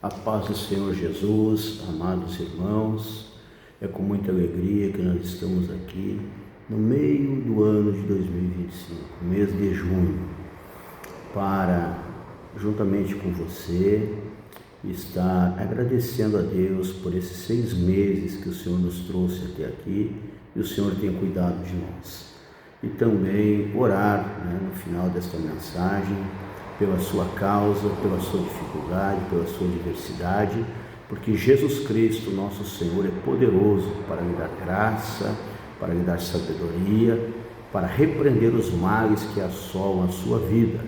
A paz do Senhor Jesus, amados irmãos, é com muita alegria que nós estamos aqui no meio do ano de 2025, mês de junho, para, juntamente com você, estar agradecendo a Deus por esses 6 meses que o Senhor nos trouxe até aqui e o Senhor tem cuidado de nós. E também orar, no final desta mensagem, pela sua causa, pela sua dificuldade, pela sua diversidade, porque Jesus Cristo, nosso Senhor, é poderoso para lhe dar graça, para lhe dar sabedoria, para repreender os males que assolam a sua vida.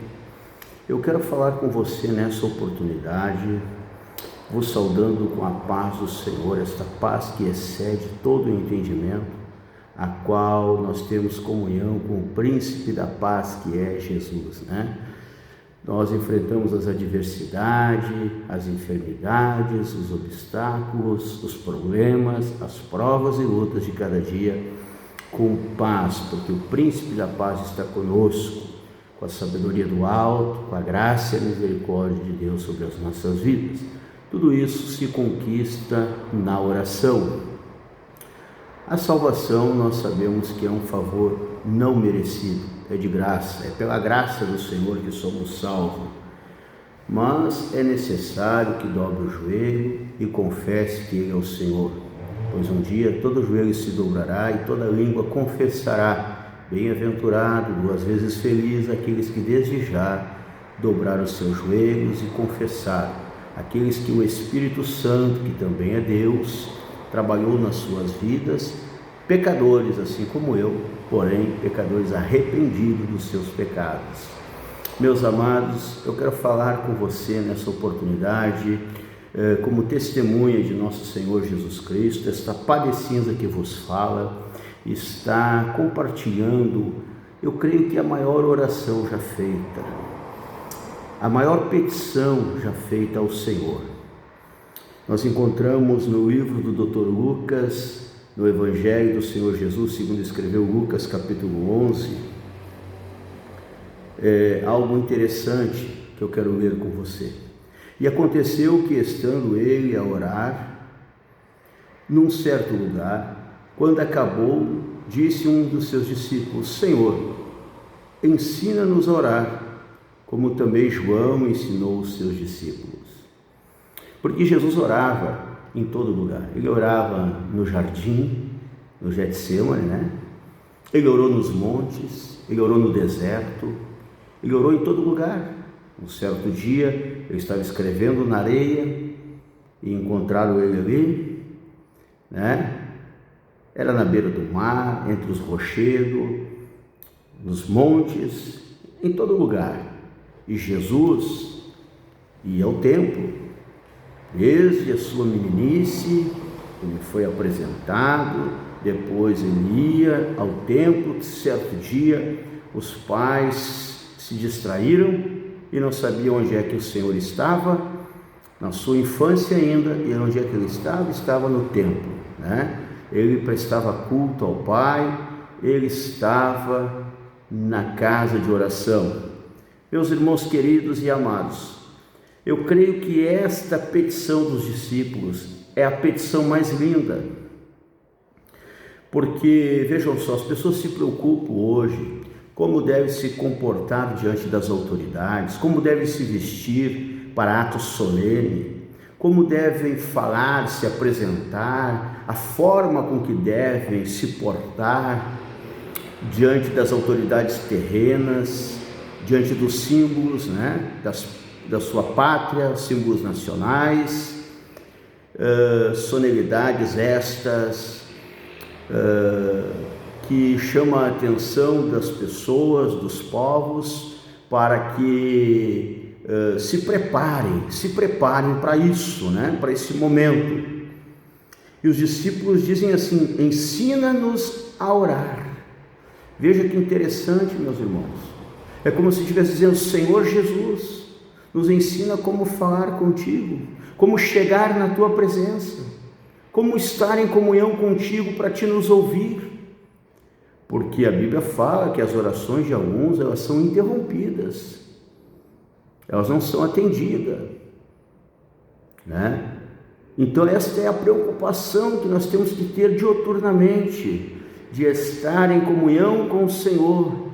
Eu quero falar com você nessa oportunidade, vos saudando com a paz do Senhor, esta paz que excede todo o entendimento, a qual nós temos comunhão com o príncipe da paz, que é Jesus, Nós enfrentamos as adversidades, as enfermidades, os obstáculos, os problemas, as provas e lutas de cada dia com paz, porque o príncipe da paz está conosco, com a sabedoria do alto, com a graça e a misericórdia de Deus sobre as nossas vidas. Tudo isso se conquista na oração. A salvação, nós sabemos que é um favor não merecido, é de graça, é pela graça do Senhor que somos salvos. Mas é necessário que dobre o joelho e confesse que Ele é o Senhor, pois um dia todo joelho se dobrará e toda língua confessará. Bem-aventurado, 2 vezes feliz, aqueles que desde já dobraram os seus joelhos e confessaram, aqueles que o Espírito Santo, que também é Deus, trabalhou nas suas vidas, pecadores assim como eu, porém pecadores arrependidos dos seus pecados. Meus amados, eu quero falar com você nessa oportunidade, como testemunha de nosso Senhor Jesus Cristo, esta padecinha que vos fala, está compartilhando, eu creio que a maior oração já feita, a maior petição já feita ao Senhor. Nós encontramos no livro do Dr. Lucas, no Evangelho do Senhor Jesus, segundo escreveu Lucas, capítulo 11, algo interessante que eu quero ler com você. E aconteceu que, estando ele a orar, num certo lugar, quando acabou, disse um dos seus discípulos: Senhor, ensina-nos a orar, como também João ensinou os seus discípulos. Porque Jesus orava em todo lugar. Ele orava no jardim, no Getsemane, Ele orou nos montes, ele orou no deserto, ele orou em todo lugar. Um certo dia, ele estava escrevendo na areia e encontraram ele ali, Era na beira do mar, entre os rochedos, nos montes, em todo lugar. E Jesus ia ao templo. Desde a sua meninice, ele foi apresentado, depois ele ia ao templo. Certo dia, os pais se distraíram e não sabiam onde é que o Senhor estava, na sua infância ainda, e onde é que ele estava? Estava no templo, Ele prestava culto ao Pai, ele estava na casa de oração. Meus irmãos queridos e amados, eu creio que esta petição dos discípulos é a petição mais linda, porque, vejam só, as pessoas se preocupam hoje como deve se comportar diante das autoridades, como deve se vestir para atos solenes, como devem falar, se apresentar, a forma com que devem se portar diante das autoridades terrenas, diante dos símbolos, da sua pátria, símbolos nacionais, solenidades estas que chamam a atenção das pessoas, dos povos, para que se preparem para isso, para esse momento. E os discípulos dizem assim: ensina-nos a orar. Veja que interessante, meus irmãos. É como se estivesse dizendo: Senhor Jesus, nos ensina como falar contigo, como chegar na tua presença, como estar em comunhão contigo para te nos ouvir. Porque a Bíblia fala que as orações de alguns, elas são interrompidas, elas não são atendidas. né? Então esta é a preocupação que nós temos que ter diuturnamente, de estar em comunhão com o Senhor,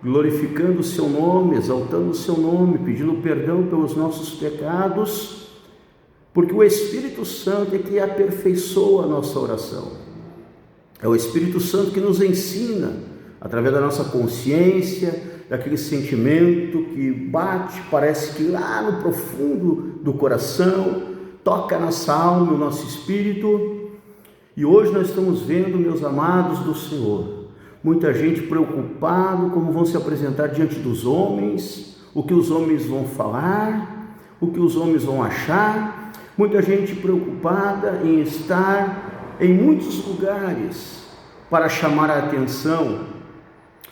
glorificando o seu nome, exaltando o seu nome, pedindo perdão pelos nossos pecados, porque o Espírito Santo é que aperfeiçoa a nossa oração. É o Espírito Santo que nos ensina, através da nossa consciência, daquele sentimento que bate, parece que lá no profundo do coração, toca a nossa alma, o nosso espírito. E hoje nós estamos vendo, meus amados do Senhor, muita gente preocupada como vão se apresentar diante dos homens, o que os homens vão falar, o que os homens vão achar, muita gente preocupada em estar em muitos lugares para chamar a atenção.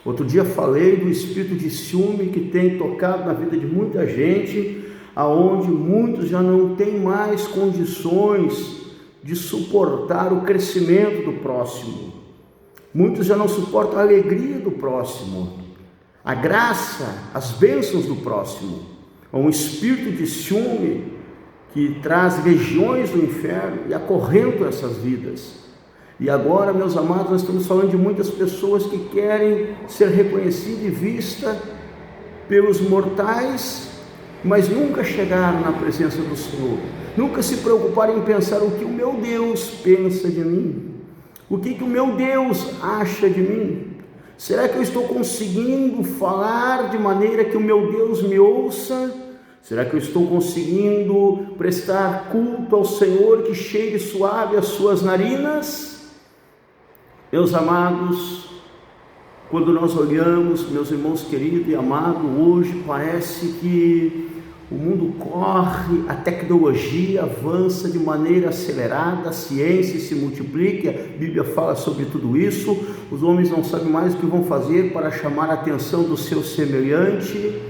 Outro dia falei do espírito de ciúme que tem tocado na vida de muita gente, aonde muitos já não têm mais condições de suportar o crescimento do próximo. Muitos já não suportam a alegria do próximo, a graça, as bênçãos do próximo. É um espírito de ciúme que traz legiões do inferno e acorrenta essas vidas. E agora, meus amados, nós estamos falando de muitas pessoas que querem ser reconhecidas e vistas pelos mortais, mas nunca chegaram na presença do Senhor, nunca se preocuparam em pensar o que o meu Deus pensa de mim, o que o meu Deus acha de mim. Será que eu estou conseguindo falar de maneira que o meu Deus me ouça? Será que eu estou conseguindo prestar culto ao Senhor que cheire suave as suas narinas? Meus amados, quando nós olhamos, meus irmãos queridos e amados, hoje parece que o mundo corre, a tecnologia avança de maneira acelerada, a ciência se multiplica, a Bíblia fala sobre tudo isso. Os homens não sabem mais o que vão fazer para chamar a atenção do seu semelhante,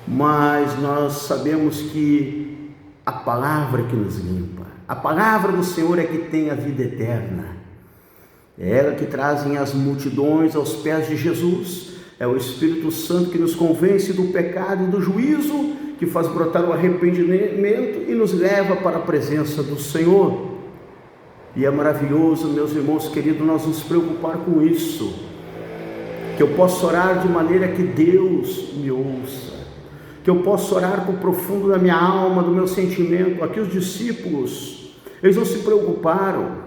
mas nós sabemos que a palavra que nos limpa, a palavra do Senhor é que tem a vida eterna. É ela que trazem as multidões aos pés de Jesus. É o Espírito Santo que nos convence do pecado e do juízo, que faz brotar o arrependimento e nos leva para a presença do Senhor. E é maravilhoso, meus irmãos queridos, nós nos preocupar com isso, que eu possa orar de maneira que Deus me ouça, que eu possa orar com o profundo da minha alma, do meu sentimento. Aqui os discípulos, eles não se preocuparam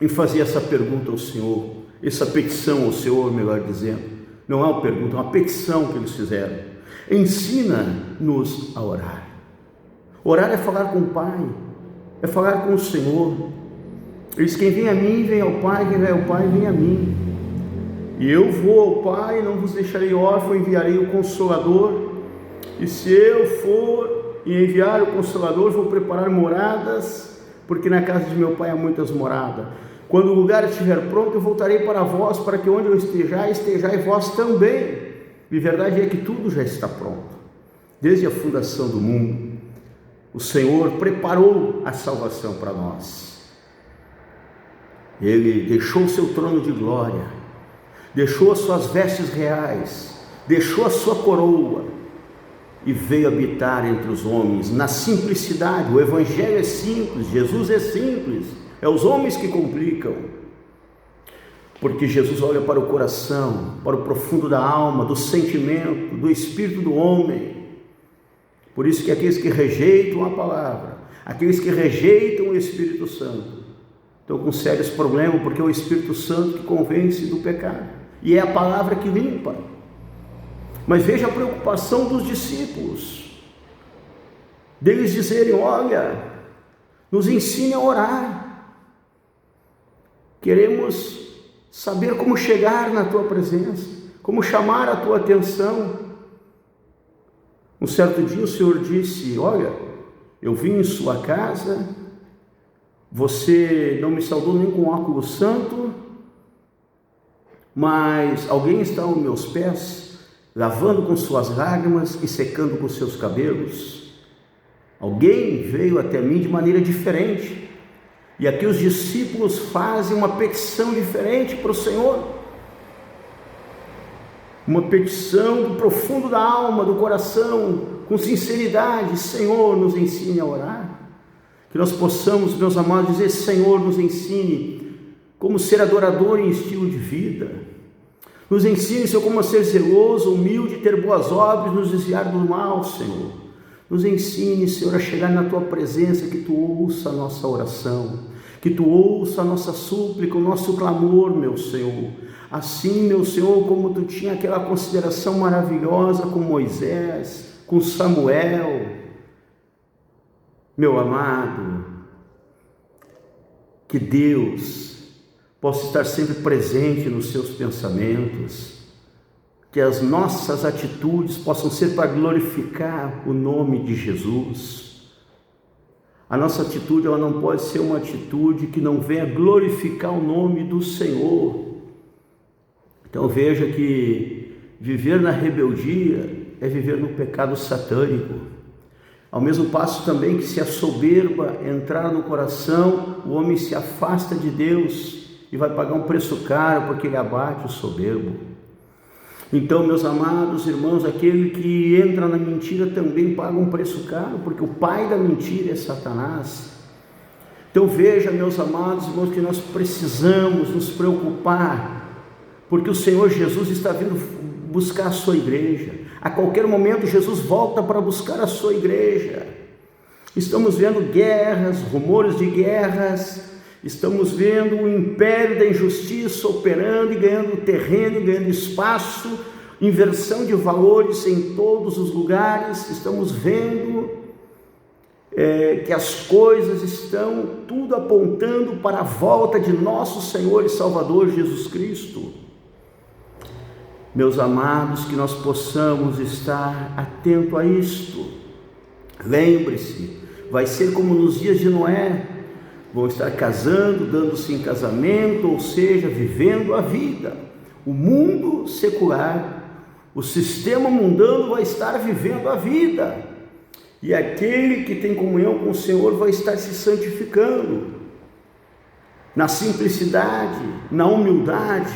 em fazer essa pergunta ao Senhor, essa petição ao Senhor, melhor dizendo. Não é uma pergunta, é uma petição que eles fizeram. Ensina-nos a orar. Orar é falar com o Pai, é falar com o Senhor. Ele diz: quem vem a mim, vem ao Pai, quem vem ao Pai, vem a mim. E eu vou ao Pai, não vos deixarei órfão, enviarei o Consolador. E se eu for e enviar o Consolador, vou preparar moradas, porque na casa de meu Pai há muitas moradas. Quando o lugar estiver pronto, eu voltarei para vós, para que onde eu estejais vós também. E verdade é que tudo já está pronto. Desde a fundação do mundo, o Senhor preparou a salvação para nós. Ele deixou o seu trono de glória, deixou as suas vestes reais, deixou a sua coroa e veio habitar entre os homens na simplicidade. O Evangelho é simples, Jesus é simples. É os homens que complicam, porque Jesus olha para o coração, para o profundo da alma, do sentimento, do espírito do homem. Por isso que aqueles que rejeitam a palavra, aqueles que rejeitam o Espírito Santo, estão com sérios problemas, porque é o Espírito Santo que convence do pecado, e é a palavra que limpa. Mas veja a preocupação dos discípulos, deles dizerem: olha, nos ensine a orar. Queremos saber como chegar na tua presença, como chamar a tua atenção. Um certo dia o Senhor disse: olha, eu vim em sua casa, você não me saudou nem com óculos santo, mas alguém está aos meus pés, lavando com suas lágrimas e secando com seus cabelos. Alguém veio até mim de maneira diferente. E aqui os discípulos fazem uma petição diferente para o Senhor, uma petição do profundo da alma, do coração, com sinceridade: Senhor, nos ensine a orar. Que nós possamos, meus amados, dizer: Senhor, nos ensine como ser adorador em estilo de vida. Nos ensine, Senhor, como ser zeloso, humilde, ter boas obras, nos desviar do mal, Senhor. Nos ensine, Senhor, a chegar na Tua presença, que Tu ouça a nossa oração, que Tu ouça a nossa súplica, o nosso clamor, meu Senhor. Assim, meu Senhor, como Tu tinha aquela consideração maravilhosa com Moisés, com Samuel, meu amado, que Deus possa estar sempre presente nos seus pensamentos, que as nossas atitudes possam ser para glorificar o nome de Jesus. A nossa atitude, ela não pode ser uma atitude que não venha glorificar o nome do Senhor. Então veja que viver na rebeldia é viver no pecado satânico. Ao mesmo passo também que, se a soberba entrar no coração, o homem se afasta de Deus e vai pagar um preço caro, porque ele abate o soberbo. Então, meus amados irmãos, aquele que entra na mentira também paga um preço caro, porque o pai da mentira é Satanás. Então veja, meus amados irmãos, que nós precisamos nos preocupar, porque o Senhor Jesus está vindo buscar a sua igreja. A qualquer momento Jesus volta para buscar a sua igreja. Estamos vendo guerras, rumores de guerras, estamos vendo o império da injustiça operando e ganhando terreno, ganhando espaço, inversão de valores em todos os lugares. Estamos vendo que as coisas estão tudo apontando para a volta de nosso Senhor e Salvador Jesus Cristo. Meus amados, que nós possamos estar atento a isto. Lembre-se, vai ser como nos dias de Noé. Vão estar casando, dando-se em casamento, ou seja, vivendo a vida. O mundo secular, o sistema mundano vai estar vivendo a vida. E aquele que tem comunhão com o Senhor vai estar se santificando na simplicidade, na humildade,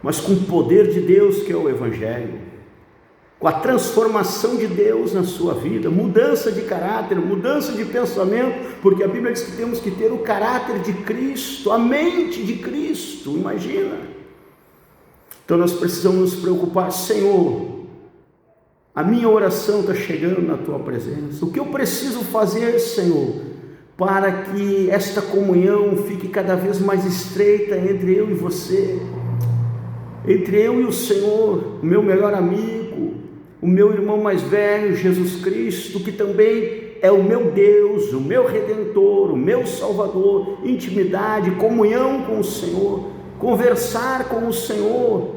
mas com o poder de Deus, que é o Evangelho, com a transformação de Deus na sua vida, mudança de caráter, mudança de pensamento, porque a Bíblia diz que temos que ter o caráter de Cristo, a mente de Cristo, imagina. Então nós precisamos nos preocupar: Senhor, a minha oração está chegando na Tua presença, o que eu preciso fazer, Senhor, para que esta comunhão fique cada vez mais estreita entre eu e você, entre eu e o Senhor, o meu melhor amigo, o meu irmão mais velho, Jesus Cristo, que também é o meu Deus, o meu Redentor, o meu Salvador. Intimidade, comunhão com o Senhor, conversar com o Senhor.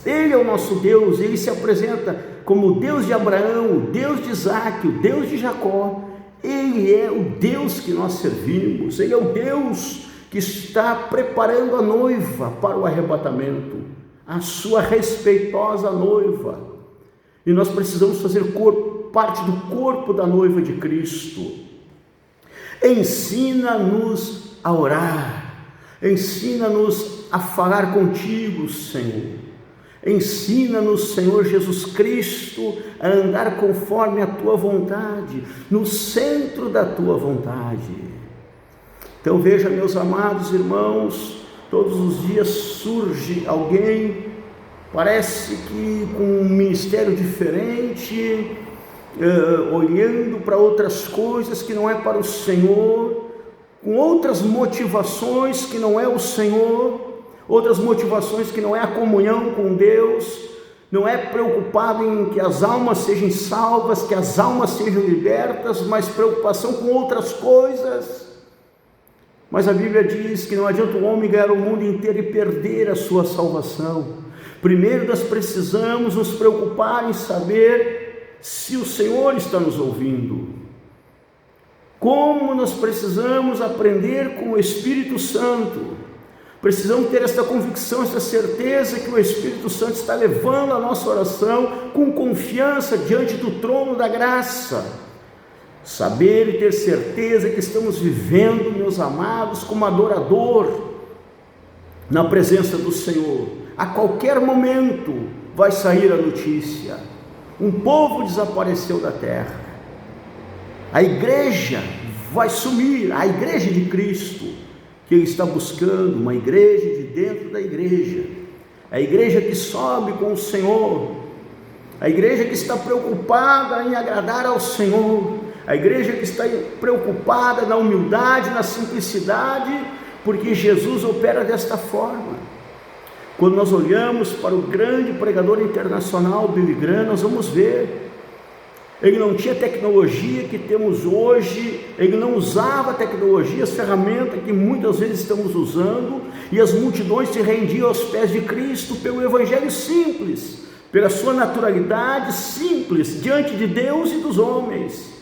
Ele é o nosso Deus, Ele se apresenta como o Deus de Abraão, o Deus de Isaac, o Deus de Jacó. Ele é o Deus que nós servimos, Ele é o Deus que está preparando a noiva para o arrebatamento, a sua respeitosa noiva. E nós precisamos fazer parte do corpo da noiva de Cristo. Ensina-nos a orar, ensina-nos a falar contigo, Senhor. Ensina-nos, Senhor Jesus Cristo, a andar conforme a Tua vontade, no centro da Tua vontade. Então veja, meus amados irmãos, todos os dias surge alguém, parece que com um ministério diferente, olhando para outras coisas que não é para o Senhor, com outras motivações que não é o Senhor, outras motivações que não é a comunhão com Deus, não é preocupado em que as almas sejam salvas, que as almas sejam libertas, mas preocupação com outras coisas. Mas a Bíblia diz que não adianta o homem ganhar o mundo inteiro e perder a sua salvação. Primeiro nós precisamos nos preocupar em saber se o Senhor está nos ouvindo. Como nós precisamos aprender com o Espírito Santo. Precisamos ter esta convicção, esta certeza que o Espírito Santo está levando a nossa oração com confiança diante do trono da graça. Saber e ter certeza que estamos vivendo, meus amados, como adorador na presença do Senhor. A qualquer momento vai sair a notícia: um povo desapareceu da terra. A igreja vai sumir. A igreja de Cristo, que Ele está buscando, uma igreja de dentro da igreja, a igreja que sobe com o Senhor, a igreja que está preocupada em agradar ao Senhor, a igreja que está preocupada na humildade, na simplicidade, porque Jesus opera desta forma. Quando nós olhamos para o grande pregador internacional Billy Graham, nós vamos ver, ele não tinha tecnologia que temos hoje, ele não usava a tecnologia, as ferramentas que muitas vezes estamos usando, e as multidões se rendiam aos pés de Cristo pelo evangelho simples, pela sua naturalidade simples diante de Deus e dos homens,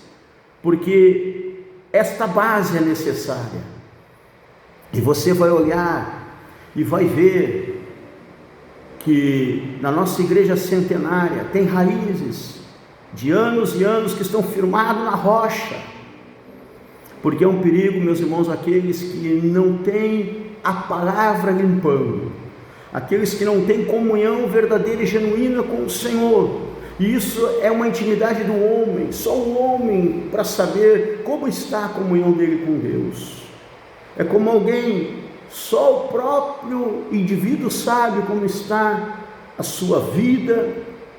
porque esta base é necessária. E você vai olhar e vai ver que na nossa igreja centenária tem raízes de anos e anos que estão firmados na rocha, porque é um perigo, meus irmãos, aqueles que não têm a palavra limpando, aqueles que não têm comunhão verdadeira e genuína com o Senhor. E isso é uma intimidade do homem, só o homem para saber como está a comunhão dele com Deus. É como alguém, só o próprio indivíduo sabe como está a sua vida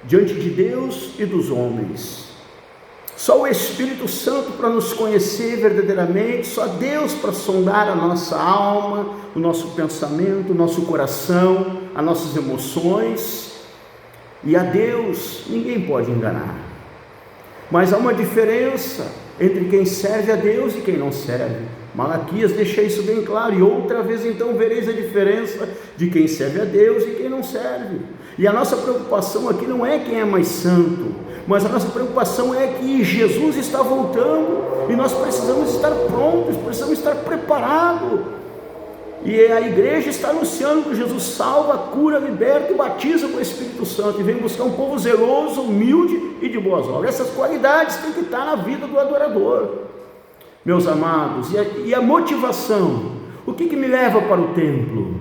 diante de Deus e dos homens. Só o Espírito Santo para nos conhecer verdadeiramente, só Deus para sondar a nossa alma, o nosso pensamento, o nosso coração, as nossas emoções. E a Deus ninguém pode enganar. Mas há uma diferença entre quem serve a Deus e quem não serve. Malaquias deixa isso bem claro, e outra vez então vereis a diferença de quem serve a Deus e quem não serve. E a nossa preocupação aqui não é quem é mais santo, mas a nossa preocupação é que Jesus está voltando, e nós precisamos estar prontos, precisamos estar preparados, e a igreja está anunciando que Jesus salva, cura, liberta e batiza com o Espírito Santo, e vem buscar um povo zeloso, humilde e de boas obras. Essas qualidades têm que estar na vida do adorador, meus amados. E a motivação, o que me leva para o templo?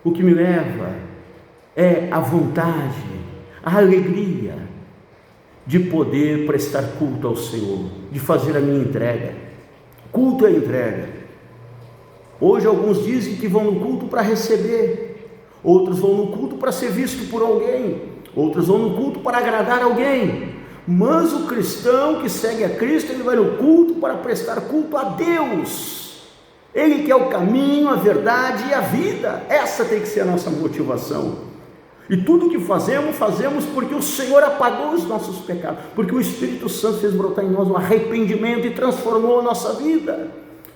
O que me leva é a vontade, a alegria de poder prestar culto ao Senhor, de fazer a minha entrega. Culto é entrega. Hoje alguns dizem que vão no culto para receber, outros vão no culto para ser visto por alguém, outros vão no culto para agradar alguém. Mas o cristão que segue a Cristo, ele vai no culto para prestar culto a Deus. Ele que é o caminho, a verdade e a vida. Essa tem que ser a nossa motivação. E tudo que fazemos porque o Senhor apagou os nossos pecados, porque o Espírito Santo fez brotar em nós um arrependimento e transformou a nossa vida,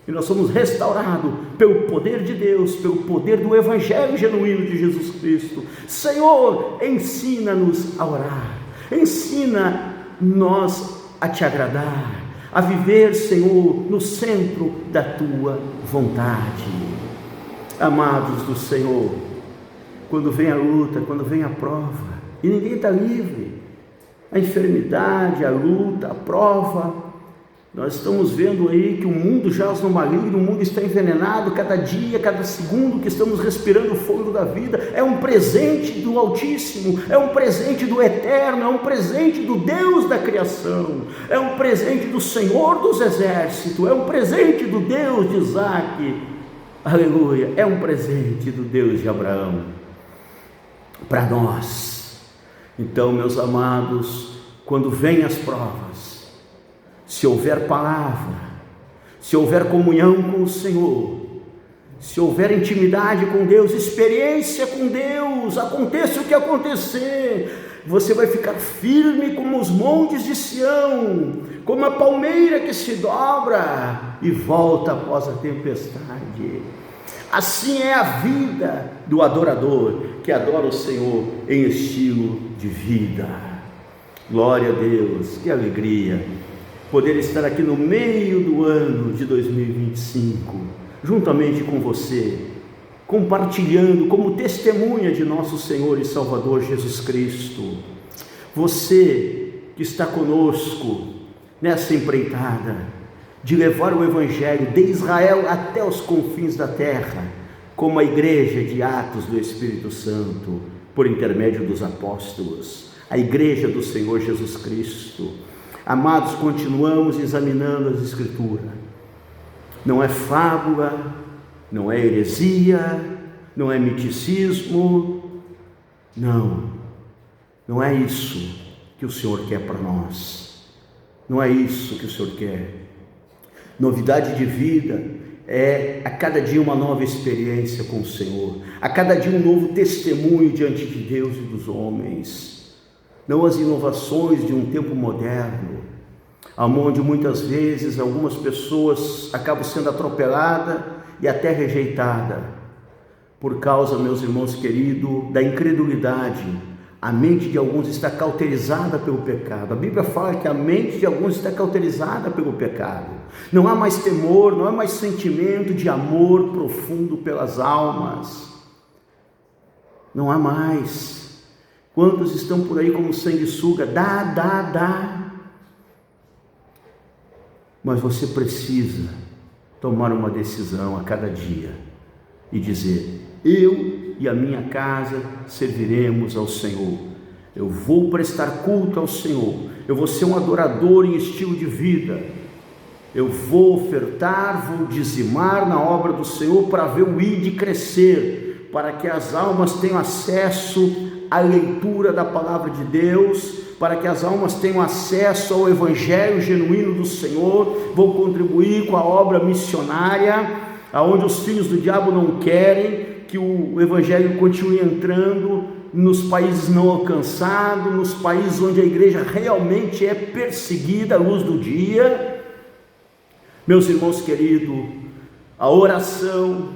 e nós somos restaurados pelo poder de Deus, pelo poder do Evangelho genuíno de Jesus Cristo. Senhor, ensina-nos a orar, ensina-nos a te agradar, a viver, Senhor, no centro da tua vontade. Amados do Senhor, quando vem a luta, quando vem a prova, e ninguém está livre, a enfermidade, a luta, a prova, nós estamos vendo aí que o mundo jaz no maligno, o mundo está envenenado, cada dia, cada segundo que estamos respirando o fogo da vida, é um presente do Altíssimo, é um presente do Eterno, é um presente do Deus da criação, é um presente do Senhor dos exércitos, é um presente do Deus de Isaac, aleluia, é um presente do Deus de Abraão, para nós. Então, meus amados, quando vêm as provas, se houver palavra, se houver comunhão com o Senhor, se houver intimidade com Deus, experiência com Deus, aconteça o que acontecer, você vai ficar firme como os montes de Sião, como a palmeira que se dobra e volta após a tempestade. Assim é a vida do adorador que adora o Senhor em estilo de vida. Glória a Deus, que alegria poder estar aqui no meio do ano de 2025, juntamente com você, compartilhando como testemunha de nosso Senhor e Salvador Jesus Cristo. Você que está conosco nessa empreitada de levar o Evangelho de Israel até os confins da terra, como a igreja de Atos do Espírito Santo, por intermédio dos apóstolos, a igreja do Senhor Jesus Cristo. Amados, continuamos examinando as Escrituras, não é fábula, não é heresia, não é miticismo, não é isso que o Senhor quer para nós, não é isso que o Senhor quer. Novidade de vida é a cada dia uma nova experiência com o Senhor, a cada dia um novo testemunho diante de Deus e dos homens, não as inovações de um tempo moderno, onde muitas vezes algumas pessoas acabam sendo atropeladas e até rejeitadas, por causa, meus irmãos queridos, da incredulidade. A mente de alguns está cauterizada pelo pecado. A Bíblia fala que a mente de alguns está cauterizada pelo pecado. Não há mais temor, não há mais sentimento de amor profundo pelas almas. Não há mais. Quantos estão por aí como sanguessuga? Dá. Mas você precisa tomar uma decisão a cada dia e dizer: eu e a minha casa serviremos ao Senhor. Eu vou prestar culto ao Senhor. Eu vou ser um adorador em estilo de vida. Eu vou ofertar, vou dizimar na obra do Senhor para ver o ID crescer, para que as almas tenham acesso à leitura da palavra de Deus, para que as almas tenham acesso ao evangelho genuíno do Senhor. Vou contribuir com a obra missionária, aonde os filhos do diabo não querem que o evangelho continue entrando nos países não alcançados, nos países onde a igreja realmente é perseguida à luz do dia. Meus irmãos queridos, a oração,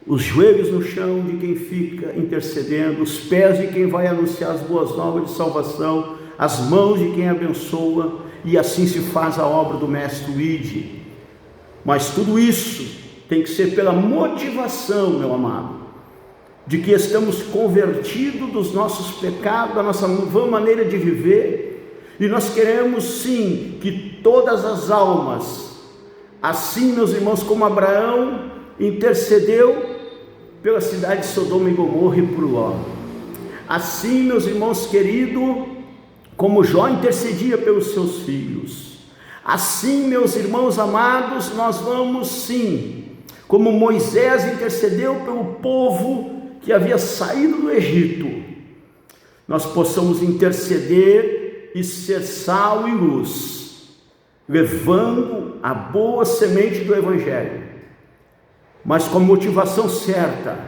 os joelhos no chão de quem fica intercedendo, os pés de quem vai anunciar as boas novas de salvação, as mãos de quem abençoa, e assim se faz a obra do Mestre Ide. Mas tudo isso tem que ser pela motivação, meu amado, de que estamos convertidos dos nossos pecados, da nossa vã maneira de viver, e nós queremos sim que todas as almas, assim, meus irmãos, como Abraão intercedeu pela cidade de Sodoma e Gomorra e por Ló, assim, meus irmãos queridos, como Jó intercedia pelos seus filhos, assim, meus irmãos amados, nós vamos sim, como Moisés intercedeu pelo povo que havia saído do Egito, nós possamos interceder e ser sal e luz, levando a boa semente do evangelho, mas com a motivação certa.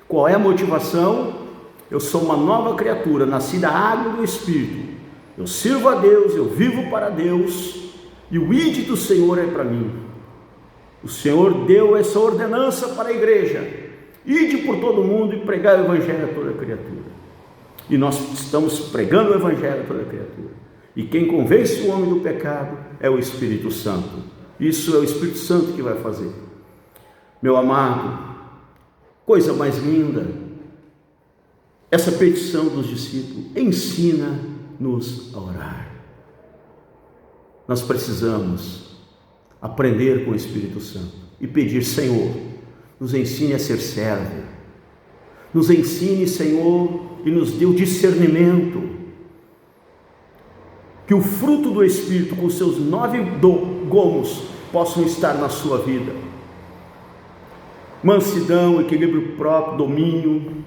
Qual é a motivação? Eu sou uma nova criatura, nasci da água e do Espírito, eu sirvo a Deus, eu vivo para Deus, e o ID do Senhor é para mim. O Senhor deu essa ordenança para a igreja: ide por todo mundo e pregar o evangelho a toda criatura. E nós estamos pregando o evangelho a toda criatura. E quem convence o homem do pecado é o Espírito Santo. Isso é o Espírito Santo que vai fazer. Meu amado, coisa mais linda, essa petição dos discípulos: ensina-nos a orar. Nós precisamos aprender com o Espírito Santo e pedir: Senhor, nos ensine a ser servo, nos ensine, Senhor, e nos dê o discernimento, que o fruto do Espírito com seus 9 gomos possam estar na sua vida: mansidão, equilíbrio próprio, domínio,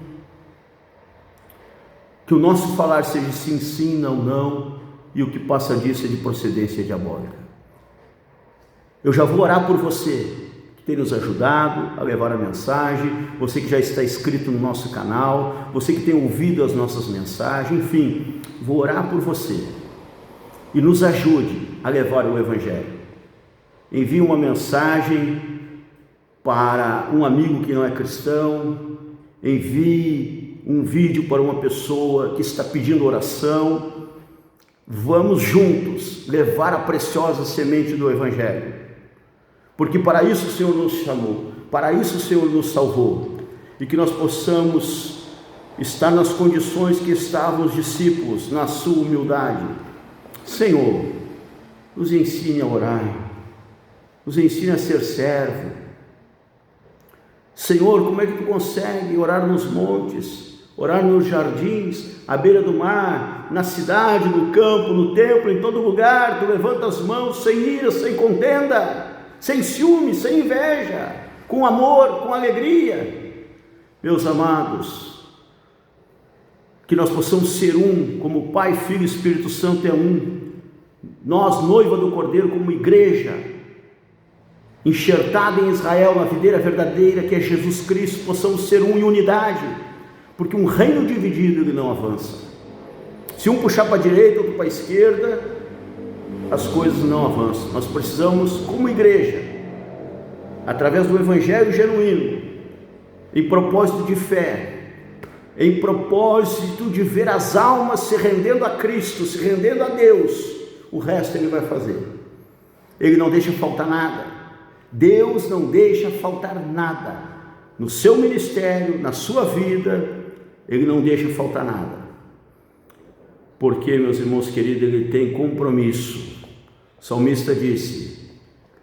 que o nosso falar seja sim, sim, não, não, e o que passa disso é de procedência diabólica. Eu já vou orar por você que tem nos ajudado a levar a mensagem, você que já está inscrito no nosso canal, você que tem ouvido as nossas mensagens, enfim, vou orar por você, e nos ajude a levar o evangelho. Envie uma mensagem para um amigo que não é cristão, envie um vídeo para uma pessoa que está pedindo oração. Vamos juntos levar a preciosa semente do evangelho, porque para isso o Senhor nos chamou, para isso o Senhor nos salvou, e que nós possamos estar nas condições que estavam os discípulos, na sua humildade. Senhor, nos ensine a orar, nos ensine a ser servo. Senhor, como é que tu consegue orar nos montes, orar nos jardins, à beira do mar, na cidade, no campo, no templo, em todo lugar? Tu levanta as mãos sem ira, sem contenda. sem ciúme, sem inveja, com amor, com alegria. Meus amados, que nós possamos ser um, como Pai, Filho e Espírito Santo é um. Nós, noiva do Cordeiro, como igreja, enxertada em Israel, na videira verdadeira que é Jesus Cristo, possamos ser um em unidade, porque um reino dividido ele não avança. Se um puxar para a direita, outro para a esquerda, as coisas não avançam. Nós precisamos, como igreja, através do evangelho genuíno, em propósito de fé, em propósito de ver as almas se rendendo a Cristo, se rendendo a Deus, o resto ele vai fazer. Ele não deixa faltar nada. Deus não deixa faltar nada no seu ministério, na sua vida. Ele não deixa faltar nada, porque, meus irmãos queridos, ele tem compromisso. O salmista disse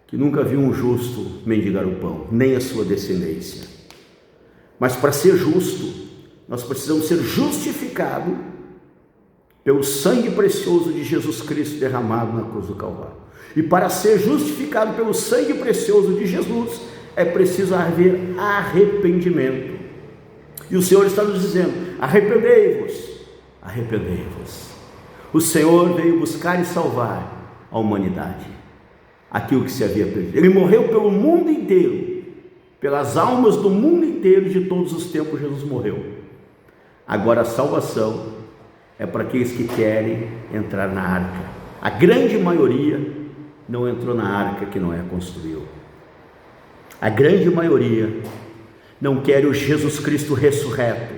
que nunca viu um justo mendigar o pão, nem a sua descendência. Mas para ser justo, nós precisamos ser justificados pelo sangue precioso de Jesus Cristo derramado na cruz do Calvário. E para ser justificado pelo sangue precioso de Jesus, é preciso haver arrependimento. E o Senhor está nos dizendo: arrependei-vos, arrependei-vos. O Senhor veio buscar e salvar a humanidade, aquilo que se havia perdido. Ele morreu pelo mundo inteiro, pelas almas do mundo inteiro, de todos os tempos Jesus morreu. Agora a salvação é para aqueles que querem entrar na arca. A grande maioria não entrou na arca que Noé construiu. A grande maioria não quer o Jesus Cristo ressurreto.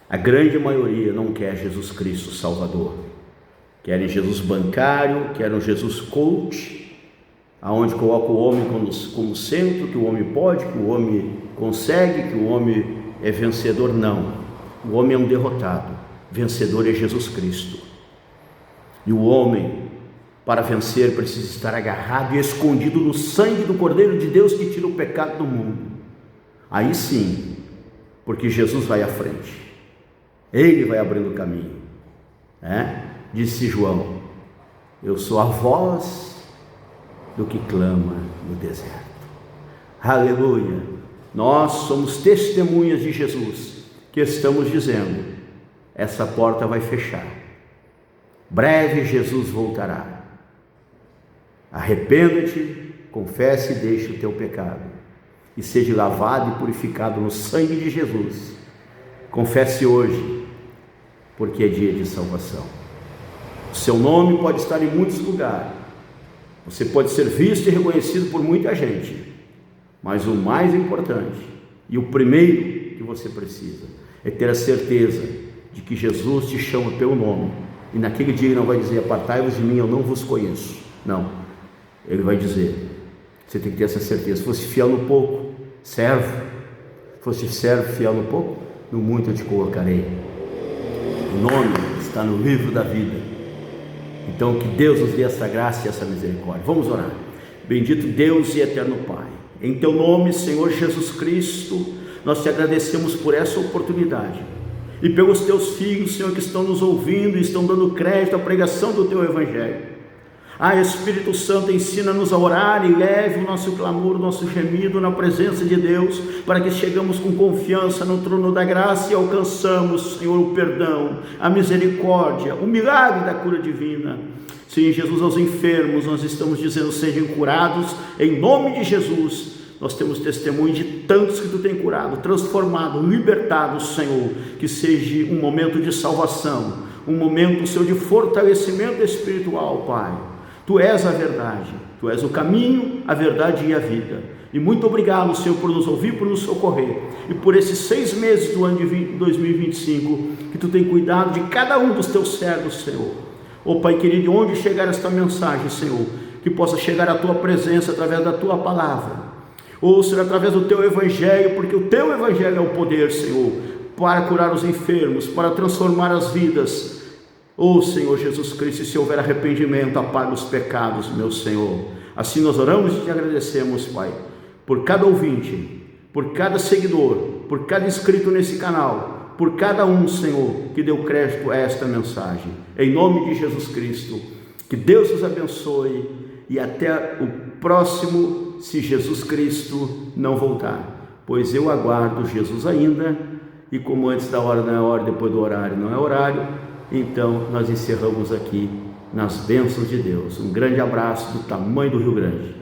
A grande maioria não quer Jesus Cristo Salvador. Querem Jesus bancário, querem Jesus coach, aonde coloca o homem como centro, que o homem pode, que o homem consegue, que o homem é vencedor. Não, o homem é um derrotado. Vencedor é Jesus Cristo. E o homem, para vencer, precisa estar agarrado e escondido no sangue do Cordeiro de Deus que tira o pecado do mundo. Aí sim, porque Jesus vai à frente, Ele vai abrindo o caminho, Disse João: eu sou a voz do que clama no deserto. Aleluia! Nós somos testemunhas de Jesus, que estamos dizendo: essa porta vai fechar, breve Jesus voltará. Arrependa-te, confesse e deixe o teu pecado, e seja lavado e purificado no sangue de Jesus. Confesse hoje, porque é dia de salvação. O seu nome pode estar em muitos lugares, você pode ser visto e reconhecido por muita gente, mas o mais importante e o primeiro que você precisa é ter a certeza de que Jesus te chama pelo nome, e naquele dia ele não vai dizer: apartai-vos de mim, eu não vos conheço. Não, ele vai dizer, você tem que ter essa certeza: se fosse fiel no pouco, servo, fosse servo, fiel no pouco, no muito eu te colocarei. O nome está no livro da vida. Então que Deus nos dê essa graça e essa misericórdia. Vamos orar. Bendito Deus e eterno Pai, em teu nome, Senhor Jesus Cristo, nós te agradecemos por essa oportunidade e pelos teus filhos, Senhor, que estão nos ouvindo e estão dando crédito à pregação do teu evangelho. Espírito Santo, ensina-nos a orar e leve o nosso clamor, o nosso gemido na presença de Deus, para que chegamos com confiança no trono da graça e alcançamos, Senhor, o perdão, a misericórdia, o milagre da cura divina. Sim, Jesus, aos enfermos nós estamos dizendo: sejam curados em nome de Jesus. Nós temos testemunho de tantos que tu tem curado, transformado, libertado, Senhor. Que seja um momento de salvação, um momento, Senhor, de fortalecimento espiritual, Pai. Tu és a verdade, Tu és o caminho, a verdade e a vida. E muito obrigado, Senhor, por nos ouvir, por nos socorrer, e por esses 6 meses do ano de 2025, que Tu tem cuidado de cada um dos Teus servos, Senhor. Pai querido, onde chegar esta mensagem, Senhor, que possa chegar a Tua presença através da Tua palavra, Senhor, através do Teu evangelho, porque o Teu evangelho é o poder, Senhor, para curar os enfermos, para transformar as vidas. Senhor Jesus Cristo, e se houver arrependimento, apaga os pecados, meu Senhor. Assim nós oramos e te agradecemos, Pai, por cada ouvinte, por cada seguidor, por cada inscrito nesse canal, por cada um, Senhor, que deu crédito a esta mensagem. Em nome de Jesus Cristo, que Deus os abençoe e até o próximo, se Jesus Cristo não voltar, pois eu aguardo Jesus ainda, e como antes da hora não é hora, depois do horário não é horário, então nós encerramos aqui nas bênçãos de Deus. Um grande abraço do tamanho do Rio Grande.